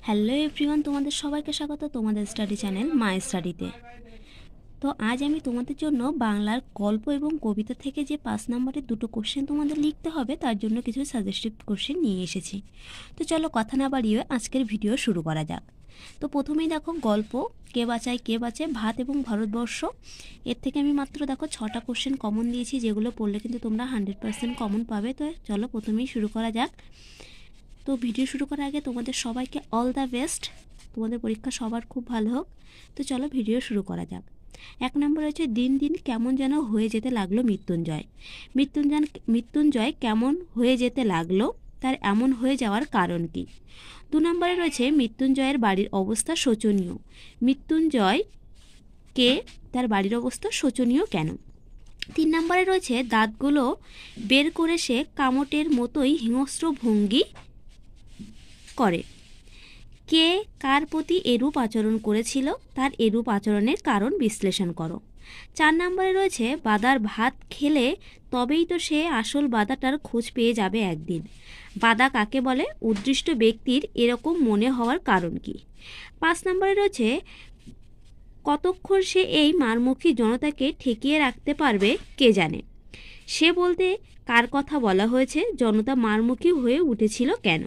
Hello everyone, তোমাদের সবাইকে স্বাগত তোমাদের স্টাডি চ্যানেল মাই স্টাডিতে। তো আজ আমি তোমাদের জন্য বাংলার গল্প এবং কবিতা থেকে যে 5 নম্বরের দুটো কোশ্চেন তোমাদের লিখতে হবে তার জন্য কিছু সাজেস্টিভ কোশ্চেন নিয়ে এসেছি। তো চলো কথা না বাড়িয়ে আজকের ভিডিও শুরু করা যাক। তো প্রথমেই দেখো গল্প কে বাঁচায় কে বাঁচে ভাত এবং ভারতবর্ষ। এর থেকে আমি মাত্র দেখো 6টা কোশ্চেন কমন দিয়েছি, যেগুলো পড়লে কিন্তু তোমরা 100% কমন পাবে। তো চলো প্রথমেই শুরু করা যাক। তো ভিডিও শুরু করার আগে তোমাদের সবাইকে অল দ্য বেস্ট, তোমাদের পরীক্ষা সবার খুব ভালো হোক। তো চলো ভিডিও শুরু করা যাক। 1 নম্বর হচ্ছে দিন দিন কেমন যেন হয়ে যেতে লাগলো মৃত্যুঞ্জয়। মৃত্যুঞ্জয় কেমন হয়ে যেতে লাগলো, তার এমন হয়ে যাওয়ার কারণ কি। 2 নম্বরে রয়েছে মৃত্যুঞ্জয়ের বাড়ির অবস্থা শোচনীয়। মৃত্যুঞ্জয় কে তার বাড়ির অবস্থা শোচনীয় কেন। 3 নম্বরে রয়েছে দাঁতগুলো বের করে সে কামটের মতোই হিংস্র ভঙ্গি করে। কে কার প্রতি এরূপ আচরণ করেছিল, তার এরূপ আচরণের কারণ বিশ্লেষণ করো। 4 নম্বরে রয়েছে বাদার ভাত খেলে তবেই তো সে আসল বাদাটার খোঁজ পেয়ে যাবে একদিন। বাদা কাকে বলে, উদ্দিষ্ট ব্যক্তির এরকম মনে হওয়ার কারণ কি। 5 নম্বরে রয়েছে কতক্ষণ সে এই মারমুখী জনতাকে ঠেকিয়ে রাখতে পারবে কে জানে। সে বলতে কার কথা বলা হয়েছে, জনতা মারমুখী হয়ে উঠেছিল কেন।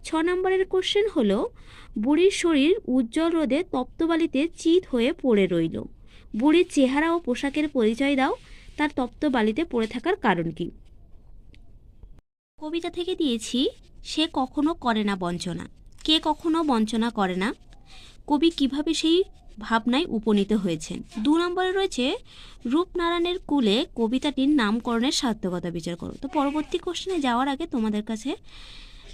6 নম্বরের কোশ্চেন হলো বুড়ির শরীর উজ্জ্বল রোদে তপ্তবালিতে চিত হয়ে পড়ে রইল। বুড়ির চেহারা ও পোশাকের পরিচয় দাও, তার তপ্তবালিতে পড়ে থাকার কারণ কি। কবিতা থেকে দিয়েছি সে কখনো করে না বঞ্চনা। কে কখনো বঞ্চনা করে না, কবি কিভাবে সেই ভাবনায় উপনীত হয়েছেন। 2 নম্বরে রয়েছে রূপনারায়ণের কুলে কবিতাটির নামকরণের সার্থকতা বিচার করো। তো পরবর্তী কোশ্চেনে যাওয়ার আগে তোমাদের কাছে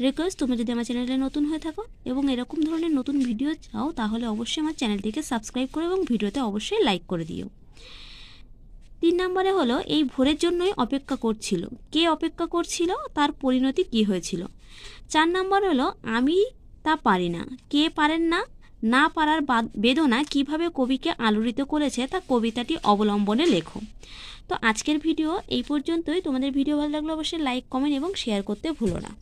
রিকোয়েস্ট, তোমরা যদি আমার চ্যানেলে নতুন হয়ে থাকো এবং এরকম ধরনের নতুন ভিডিও চাও তাহলে অবশ্যই আমার চ্যানেলটিকে সাবস্ক্রাইব করো এবং ভিডিওতে অবশ্যই লাইক করে দিও। 3 নম্বরে হলো এই ভোরের জন্যই অপেক্ষা করছিল। কে অপেক্ষা করছিল, তার পরিণতি কি হয়েছিল। 4 নম্বর হলো আমি তা পারি না, কে পারেন না, না পারার বেদনা কিভাবে কবিকে আলোড়িত করেছে তা কবিতাটি অবলম্বনে লেখো। তো আজকের ভিডিও এই পর্যন্তই। তোমাদের ভিডিও ভালো লাগলে অবশ্যই লাইক কমেন্ট এবং শেয়ার করতে ভুলো না।